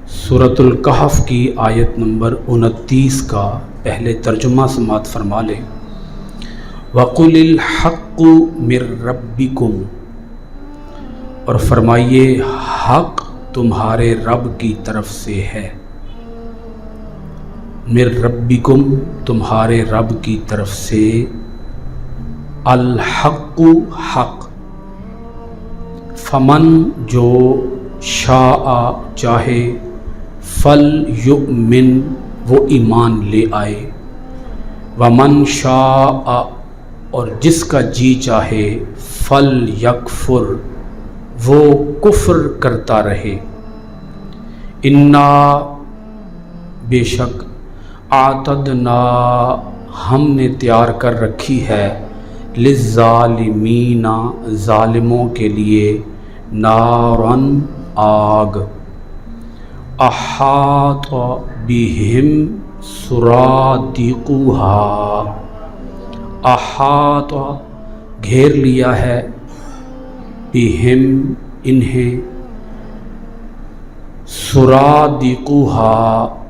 سورۃ الکہف کی آیت نمبر 29 کا پہلے ترجمہ سماعت فرما لیں۔ وَقُلِ الْحَقُّ مِن رَبِّكُمْ، اور فرمائیے حق تمہارے رب کی طرف سے ہے۔ مِن رَبِّكُمْ، تمہارے رب کی طرف سے، الحق حق، فمن جو شاء چاہے، فل یؤمن وہ ایمان لے آئے، ومن شاء اور جس کا جی چاہے، فل یکفر وہ کفر کرتا رہے۔ انا بے شک، اعتدنا ہم نے تیار کر رکھی ہے، للظالمین ظالموں کے لیے، نارن آگ، احاط بہم سرادقها، احاط گھیر لیا ہے، بہم انہیں، سرادقها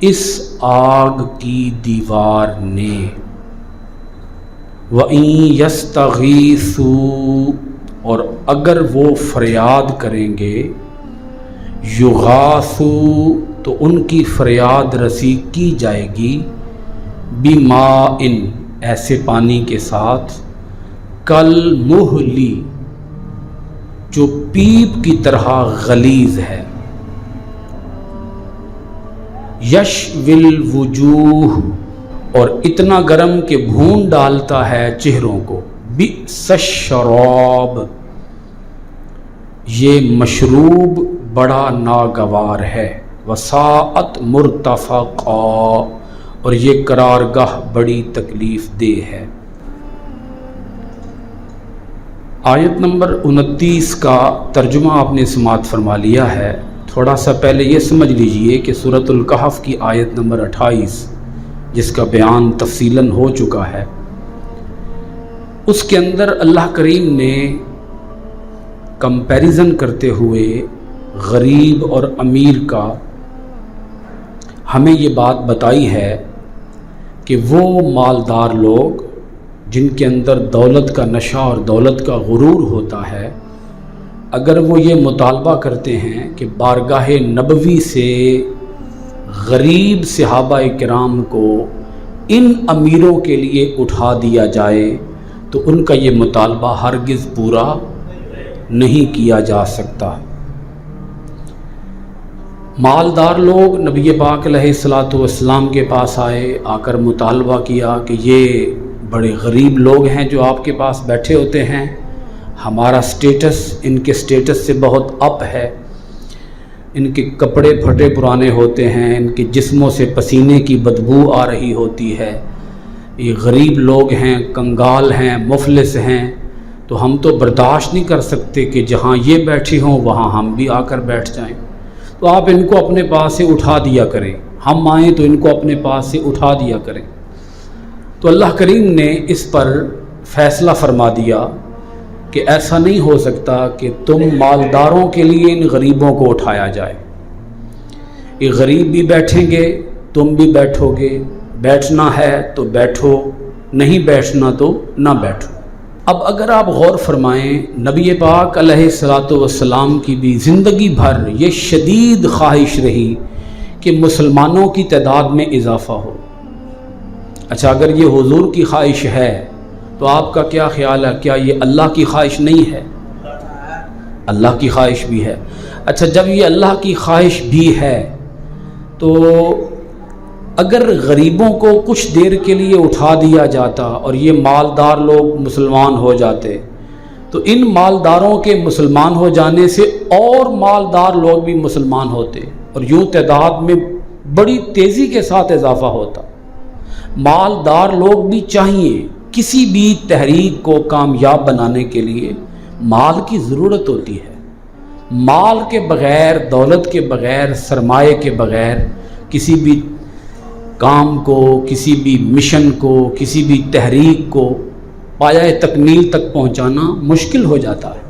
اس آگ کی دیوار نے، وَإِن يَسْتَغِيثُوا اور اگر وہ فریاد کریں گے، یغاثوا تو ان کی فریاد رسی کی جائے گی، بِمَاءٍ ایسے پانی کے ساتھ، کالمہلی جو پیپ کی طرح غلیظ ہے، یشوی الوجوہ اور اتنا گرم کہ بھون ڈالتا ہے چہروں کو، بئس الشراب یہ مشروب بڑا ناگوار ہے، وساءت مرتفقا اور یہ قرارگاہ بڑی تکلیف دہ ہے۔ آیت نمبر 29 کا ترجمہ آپ نے سماعت فرما لیا ہے۔ تھوڑا سا پہلے یہ سمجھ لیجئے کہ سورۃ الکہف کی آیت نمبر 28 جس کا بیان تفصیلاً ہو چکا ہے، اس کے اندر اللہ کریم نے کمپیریزن کرتے ہوئے غریب اور امیر کا ہمیں یہ بات بتائی ہے کہ وہ مالدار لوگ جن کے اندر دولت کا نشہ اور دولت کا غرور ہوتا ہے، اگر وہ یہ مطالبہ کرتے ہیں کہ بارگاہ نبوی سے غریب صحابہ کرام کو ان امیروں کے لیے اٹھا دیا جائے، تو ان کا یہ مطالبہ ہرگز پورا نہیں کیا جا سکتا۔ مالدار لوگ نبی پاک علیہ الصلاۃ والسلام کے پاس آئے، آ کر مطالبہ کیا کہ یہ بڑے غریب لوگ ہیں جو آپ کے پاس بیٹھے ہوتے ہیں، ہمارا سٹیٹس ان کے سٹیٹس سے بہت اپ ہے، ان کے کپڑے پھٹے پرانے ہوتے ہیں، ان کے جسموں سے پسینے کی بدبو آ رہی ہوتی ہے، یہ غریب لوگ ہیں، کنگال ہیں، مفلس ہیں، تو ہم تو برداشت نہیں کر سکتے کہ جہاں یہ بیٹھے ہوں وہاں ہم بھی آ کر بیٹھ جائیں، تو آپ ان کو اپنے پاس سے اٹھا دیا کریں، ہم آئیں تو ان کو اپنے پاس سے اٹھا دیا کریں۔ تو اللہ کریم نے اس پر فیصلہ فرما دیا کہ ایسا نہیں ہو سکتا کہ تم مالداروں کے لیے ان غریبوں کو اٹھایا جائے، یہ غریب بھی بیٹھیں گے، تم بھی بیٹھو گے، بیٹھنا ہے تو بیٹھو، نہیں بیٹھنا تو نہ بیٹھو۔ اب اگر آپ غور فرمائیں، نبی پاک علیہ الصلاۃ والسلام کی بھی زندگی بھر یہ شدید خواہش رہی کہ مسلمانوں کی تعداد میں اضافہ ہو۔ اچھا، اگر یہ حضور کی خواہش ہے تو آپ کا کیا خیال ہے، کیا یہ اللہ کی خواہش نہیں ہے؟ اللہ کی خواہش بھی ہے۔ اچھا، جب یہ اللہ کی خواہش بھی ہے تو اگر غریبوں کو کچھ دیر کے لیے اٹھا دیا جاتا اور یہ مالدار لوگ مسلمان ہو جاتے، تو ان مالداروں کے مسلمان ہو جانے سے اور مالدار لوگ بھی مسلمان ہوتے اور یوں تعداد میں بڑی تیزی کے ساتھ اضافہ ہوتا۔ مالدار لوگ بھی چاہیے، کسی بھی تحریک کو کامیاب بنانے کے لیے مال کی ضرورت ہوتی ہے۔ مال کے بغیر، دولت کے بغیر، سرمایے کے بغیر کسی بھی کام کو، کسی بھی مشن کو، کسی بھی تحریک کو پایہ تکمیل تک پہنچانا مشکل ہو جاتا ہے۔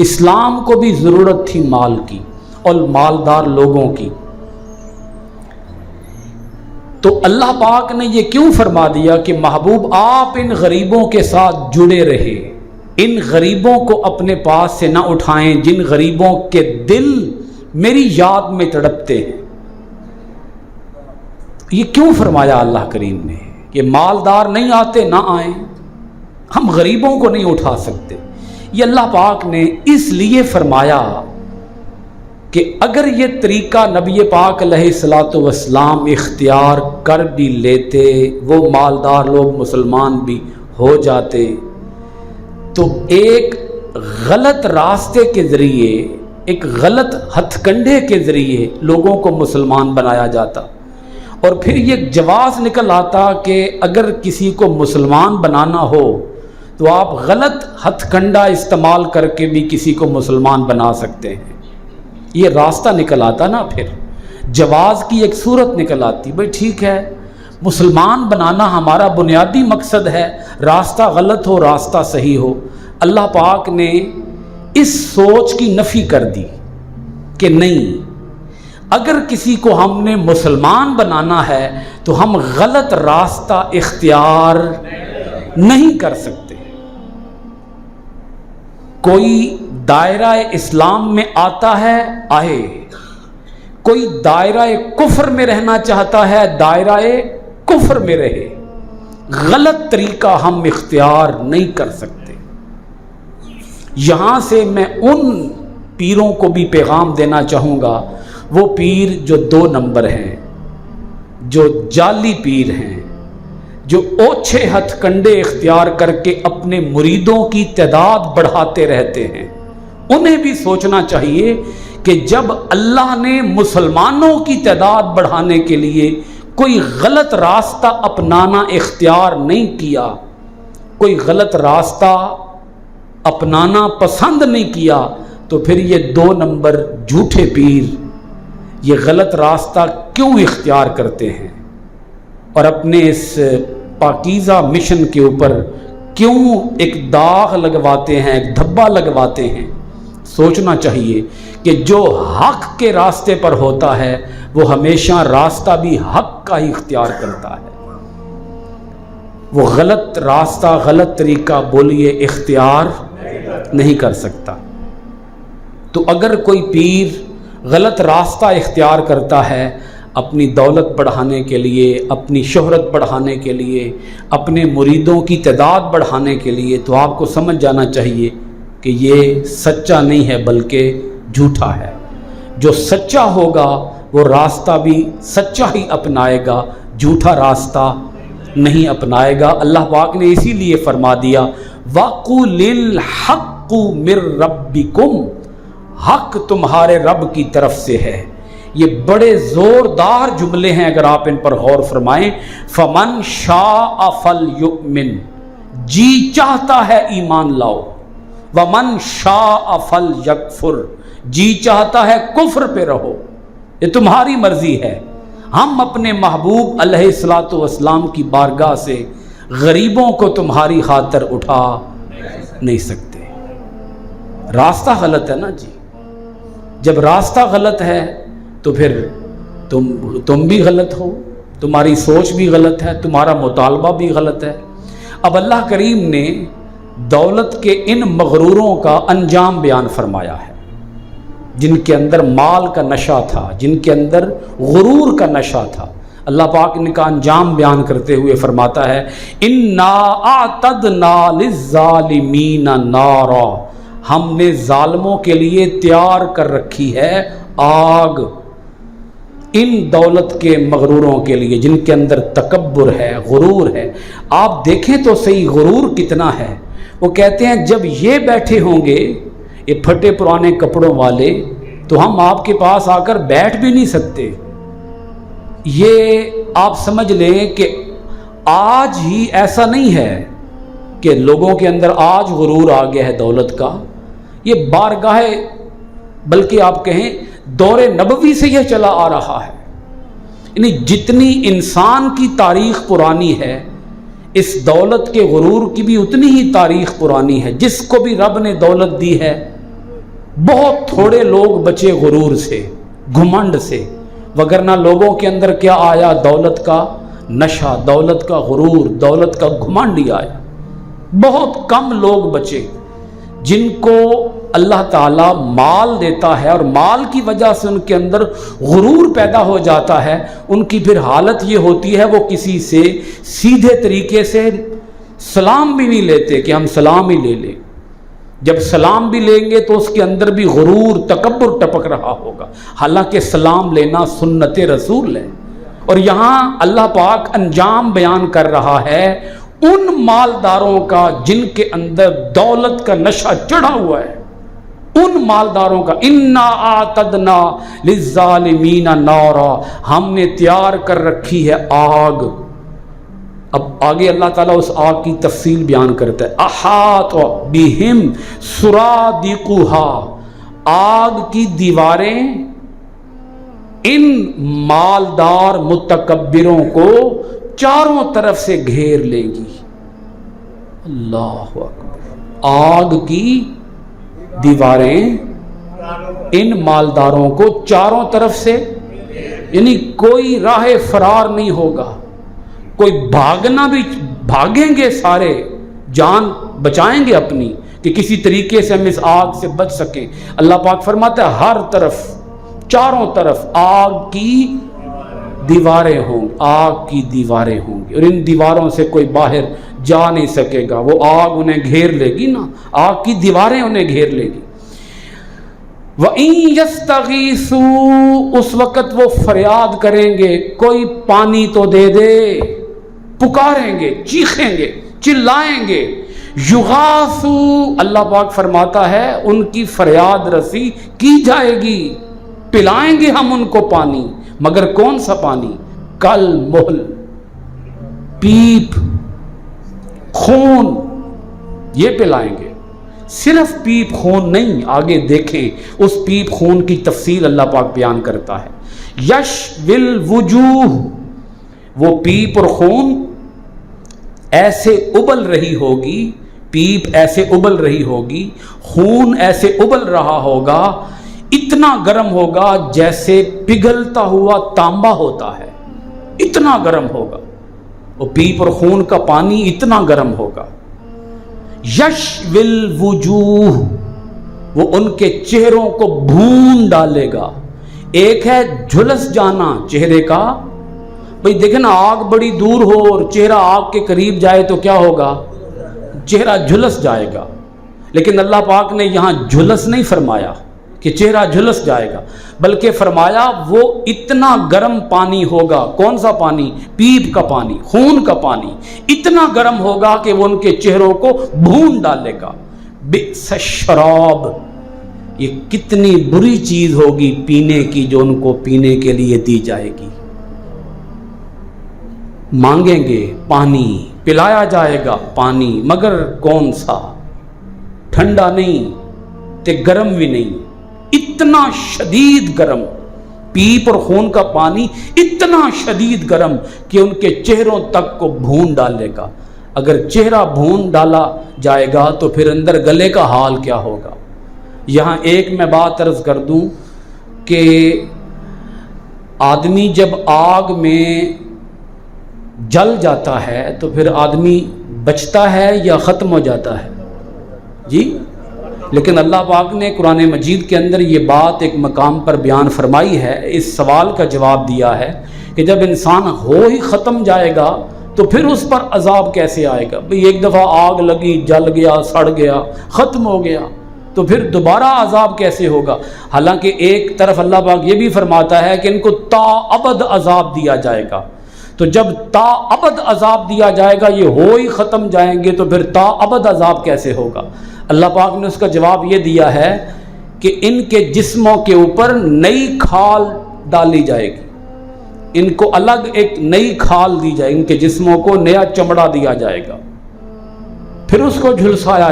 اسلام کو بھی ضرورت تھی مال کی اور مالدار لوگوں کی، تو اللہ پاک نے یہ کیوں فرما دیا کہ محبوب آپ ان غریبوں کے ساتھ جڑے رہے، ان غریبوں کو اپنے پاس سے نہ اٹھائیں جن غریبوں کے دل میری یاد میں تڑپتے ہیں؟ یہ کیوں فرمایا اللہ کریم نے کہ مالدار نہیں آتے نہ آئیں، ہم غریبوں کو نہیں اٹھا سکتے؟ یہ اللہ پاک نے اس لیے فرمایا کہ اگر یہ طریقہ نبی پاک علیہ الصلاۃ والسلام اختیار کر بھی لیتے، وہ مالدار لوگ مسلمان بھی ہو جاتے، تو ایک غلط راستے کے ذریعے، ایک غلط ہتھ کنڈے کے ذریعے لوگوں کو مسلمان بنایا جاتا، اور پھر یہ جواز نکل آتا کہ اگر کسی کو مسلمان بنانا ہو تو آپ غلط ہتھ کنڈا استعمال کر کے بھی کسی کو مسلمان بنا سکتے ہیں۔ یہ راستہ نکل آتا نا، پھر جواز کی ایک صورت نکل آتی، بھئی ٹھیک ہے مسلمان بنانا ہمارا بنیادی مقصد ہے، راستہ غلط ہو راستہ صحیح ہو۔ اللہ پاک نے اس سوچ کی نفی کر دی کہ نہیں، اگر کسی کو ہم نے مسلمان بنانا ہے تو ہم غلط راستہ اختیار نہیں کر سکتے۔ کوئی دائرہ اسلام میں آتا ہے آئے، کوئی دائرہ کفر میں رہنا چاہتا ہے دائرہ کفر میں رہے، غلط طریقہ ہم اختیار نہیں کر سکتے۔ یہاں سے میں ان پیروں کو بھی پیغام دینا چاہوں گا، وہ پیر جو 2 نمبر ہیں، جو جعلی پیر ہیں، جو اوچھے ہتھ کنڈے اختیار کر کے اپنے مریدوں کی تعداد بڑھاتے رہتے ہیں، انہیں بھی سوچنا چاہیے کہ جب اللہ نے مسلمانوں کی تعداد بڑھانے کے لیے کوئی غلط راستہ اپنانا اختیار نہیں کیا، کوئی غلط راستہ اپنانا پسند نہیں کیا، تو پھر یہ 2 نمبر جھوٹے پیر یہ غلط راستہ کیوں اختیار کرتے ہیں اور اپنے اس پاکیزہ مشن کے اوپر کیوں ایک داغ لگواتے ہیں، ایک دھبا لگواتے ہیں؟ سوچنا چاہیے کہ جو حق کے راستے پر ہوتا ہے وہ ہمیشہ راستہ بھی حق کا ہی اختیار کرتا ہے، وہ غلط راستہ غلط طریقہ بولیے اختیار نہیں کر سکتا۔ تو اگر کوئی پیر غلط راستہ اختیار کرتا ہے اپنی دولت بڑھانے کے لیے، اپنی شہرت بڑھانے کے لیے، اپنے مریدوں کی تعداد بڑھانے کے لیے، تو آپ کو سمجھ جانا چاہیے کہ یہ سچا نہیں ہے بلکہ جھوٹا ہے۔ جو سچا ہوگا وہ راستہ بھی سچا ہی اپنائے گا، جھوٹا راستہ نہیں اپنائے گا۔ اللہ پاک نے اسی لیے فرما دیا وَقُلِ الْحَقُّ مِن رَبِّكُمْ، حق تمہارے رب کی طرف سے ہے۔ یہ بڑے زوردار جملے ہیں، اگر آپ ان پر غور فرمائیں۔ فَمَن شَاءَ فَلْيُؤْمِن، جی چاہتا ہے ایمان لاؤ، وَمَن شَاءَ فَلْيَكْفُرْ، جی چاہتا ہے کفر پہ رہو، یہ تمہاری مرضی ہے۔ ہم اپنے محبوب علیہ الصلاۃ والسلام کی بارگاہ سے غریبوں کو تمہاری خاطر اٹھا نہیں سکتے۔ راستہ غلط ہے نا جی، جب راستہ غلط ہے تو پھر تم بھی غلط ہو، تمہاری سوچ بھی غلط ہے، تمہارا مطالبہ بھی غلط ہے۔ اب اللہ کریم نے دولت کے ان مغروروں کا انجام بیان فرمایا ہے، جن کے اندر مال کا نشہ تھا، جن کے اندر غرور کا نشہ تھا۔ اللہ پاک نے کا انجام بیان کرتے ہوئے فرماتا ہے اِنَّا أَعْتَدْنَا لِلظَّالِمِينَ نَارًا، ہم نے ظالموں کے لیے تیار کر رکھی ہے آگ، ان دولت کے مغروروں کے لیے جن کے اندر تکبر ہے، غرور ہے۔ آپ دیکھیں تو صحیح غرور کتنا ہے۔ وہ کہتے ہیں جب یہ بیٹھے ہوں گے یہ پھٹے پرانے کپڑوں والے تو ہم آپ کے پاس آ کر بیٹھ بھی نہیں سکتے۔ یہ آپ سمجھ لیں کہ آج ہی ایسا نہیں ہے کہ لوگوں کے اندر آج غرور آ گیا ہے دولت کا، یہ بارگاہ بلکہ آپ کہیں دور نبوی سے یہ چلا آ رہا ہے۔ یعنی جتنی انسان کی تاریخ پرانی ہے اس دولت کے غرور کی بھی اتنی ہی تاریخ پرانی ہے۔ جس کو بھی رب نے دولت دی ہے بہت تھوڑے لوگ بچے غرور سے، گھمنڈ سے، وگرنہ لوگوں کے اندر کیا آیا؟ دولت کا نشہ، دولت کا غرور، دولت کا گھمنڈ آیا۔ بہت کم لوگ بچے جن کو اللہ تعالیٰ مال دیتا ہے اور مال کی وجہ سے ان کے اندر غرور پیدا ہو جاتا ہے۔ ان کی پھر حالت یہ ہوتی ہے، وہ کسی سے سیدھے طریقے سے سلام بھی نہیں لیتے کہ ہم سلام ہی لے لیں۔ جب سلام بھی لیں گے تو اس کے اندر بھی غرور، تکبر ٹپک رہا ہوگا، حالانکہ سلام لینا سنت رسول ہے۔ اور یہاں اللہ پاک انجام بیان کر رہا ہے ان مالداروں کا جن کے اندر دولت کا نشہ چڑھا ہوا ہے، ان مالداروں کا۔ انا اعتدنا للظالمین نارا، ہم نے تیار کر رکھی ہے آگ۔ اب آگے اللہ تعالیٰ اس آگ کی تفصیل بیان کرتا ہے۔ احاط بہم سرادقها، آگ کی دیواریں ان مالدار متکبروں کو چاروں طرف سے گھیر لیں گی۔ اللہ اکبر، آگ کی دیواریں ان مالداروں کو چاروں طرف سے، یعنی کوئی راہ فرار نہیں ہوگا، کوئی بھاگنا بھی، بھاگیں گے سارے، جان بچائیں گے اپنی کہ کسی طریقے سے ہم اس آگ سے بچ سکیں۔ اللہ پاک فرماتا ہے ہر طرف، چاروں طرف آگ کی دیواریں ہوں گی، آگ کی دیواریں ہوں گی، اور ان دیواروں سے کوئی باہر جا نہیں سکے گا۔ وہ آگ انہیں گھیر لے گی نا، آگ کی دیواریں انہیں گھیر لے گی۔ وَإِن يَسْتَغِيثُوا، اس وقت وہ فریاد کریں گے کوئی پانی تو دے دے، پکاریں گے، چیخیں گے، چلائیں گے۔ یغاثوا، اللہ پاک فرماتا ہے ان کی فریاد رسی کی جائے گی، پلائیں گے ہم ان کو پانی، مگر کون سا پانی؟ کل محل، پیپ، خون، یہ پلائیں گے۔ صرف پیپ خون نہیں، آگے دیکھیں اس پیپ خون کی تفصیل اللہ پاک بیان کرتا ہے۔ یش والوجوہ، وہ پیپ اور خون ایسے ابل رہی ہوگی، پیپ ایسے ابل رہی ہوگی، خون ایسے ابل رہا ہوگا، اتنا گرم ہوگا جیسے پگھلتا ہوا تانبا ہوتا ہے، اتنا گرم ہوگا وہ پیپ اور خون کا پانی، اتنا گرم ہوگا۔ یش والوجوہ، وہ ان کے چہروں کو بھون ڈالے گا۔ ایک ہے جھلس جانا چہرے کا، بھئی دیکھیں نا آگ بڑی دور ہو اور چہرہ آگ کے قریب جائے تو کیا ہوگا؟ چہرہ جھلس جائے گا۔ لیکن اللہ پاک نے یہاں جھلس نہیں فرمایا کہ چہرہ جھلس جائے گا، بلکہ فرمایا وہ اتنا گرم پانی ہوگا۔ کون سا پانی؟ پیپ کا پانی، خون کا پانی، اتنا گرم ہوگا کہ وہ ان کے چہروں کو بھون ڈالے گا۔ بئس الشراب، یہ کتنی بری چیز ہوگی پینے کی جو ان کو پینے کے لیے دی جائے گی۔ مانگیں گے پانی، پلایا جائے گا پانی، مگر کون سا؟ ٹھنڈا نہیں تے گرم بھی نہیں، اتنا شدید گرم، پیپ اور خون کا پانی اتنا شدید گرم کہ ان کے چہروں تک کو بھون ڈالے گا۔ اگر چہرہ بھون ڈالا جائے گا تو پھر اندر گلے کا حال کیا ہوگا؟ یہاں ایک میں بات عرض کر دوں کہ آدمی جب آگ میں جل جاتا ہے تو پھر آدمی بچتا ہے یا ختم ہو جاتا ہے؟ جی، لیکن اللہ پاک نے قرآن مجید کے اندر یہ بات ایک مقام پر بیان فرمائی ہے، اس سوال کا جواب دیا ہے کہ جب انسان ہو ہی ختم جائے گا تو پھر اس پر عذاب کیسے آئے گا؟ بھئی ایک دفعہ آگ لگی، جل گیا، سڑ گیا، ختم ہو گیا، تو پھر دوبارہ عذاب کیسے ہوگا؟ حالانکہ ایک طرف اللہ پاک یہ بھی فرماتا ہے کہ ان کو تا ابد عذاب دیا جائے گا۔ تو جب تا ابد عذاب دیا جائے گا، یہ ہو ہی ختم جائیں گے، تو پھر تا ابد عذاب کیسے ہوگا؟ اللہ پاک نے اس کا جواب یہ دیا ہے کہ ان کے جسموں کے اوپر نئی کھال ڈالی جائے گی، ان کو الگ ایک نئی کھال دی جائے گی، ان کے جسموں کو نیا چمڑا دیا جائے گا، پھر اس کو جھلسایا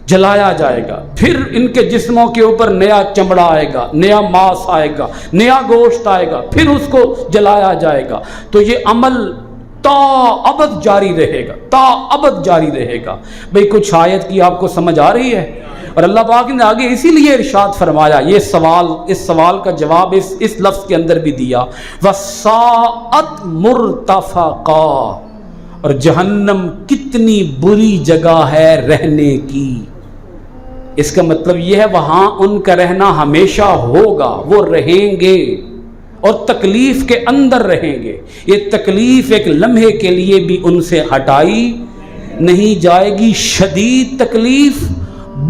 جلایا جائے گا، پھر ان کے جسموں کے اوپر نیا چمڑا آئے گا، نیا ماس آئے گا، نیا گوشت آئے گا، پھر اس کو جلایا جائے گا۔ تو یہ عمل تا ابد جاری رہے گا، تا ابد جاری رہے گا۔ بھئی کچھ آیت کی آپ کو سمجھ آ رہی ہے؟ اور اللہ پاک نے آگے اسی لیے ارشاد فرمایا، یہ سوال، اس سوال کا جواب اس لفظ کے اندر بھی دیا، وَسَاءَتْ مُرْتَفَقًا، اور جہنم کتنی بری جگہ ہے رہنے کی۔ اس کا مطلب یہ ہے وہاں ان کا رہنا ہمیشہ ہوگا، وہ رہیں گے اور تکلیف کے اندر رہیں گے۔ یہ تکلیف ایک لمحے کے لیے بھی ان سے ہٹائی نہیں جائے گی، شدید تکلیف،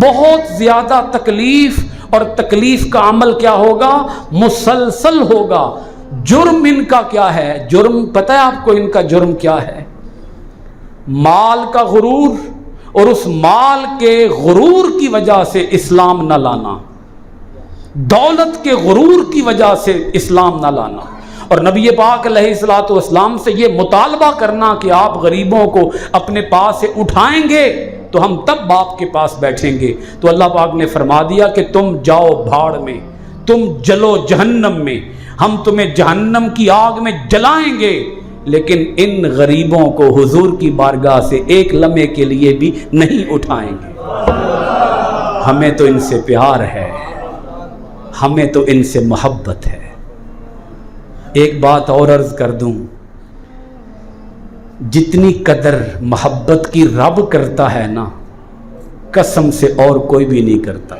بہت زیادہ تکلیف، اور تکلیف کا عمل کیا ہوگا؟ مسلسل ہوگا۔ جرم ان کا کیا ہے؟ جرم پتہ ہے آپ کو ان کا جرم کیا ہے؟ مال کا غرور، اور اس مال کے غرور کی وجہ سے اسلام نہ لانا، دولت کے غرور کی وجہ سے اسلام نہ لانا، اور نبی پاک علیہ الصلوۃ والسلام سے یہ مطالبہ کرنا کہ آپ غریبوں کو اپنے پاس سے اٹھائیں گے تو ہم تب باپ کے پاس بیٹھیں گے۔ تو اللہ پاک نے فرما دیا کہ تم جاؤ بھاڑ میں، تم جلو جہنم میں، ہم تمہیں جہنم کی آگ میں جلائیں گے، لیکن ان غریبوں کو حضور کی بارگاہ سے ایک لمحے کے لیے بھی نہیں اٹھائیں گے۔ ہمیں تو ان سے پیار ہے، ہمیں تو ان سے محبت ہے۔ ایک بات اور عرض کر دوں، جتنی قدر محبت کی رب کرتا ہے نا، قسم سے اور کوئی بھی نہیں کرتا۔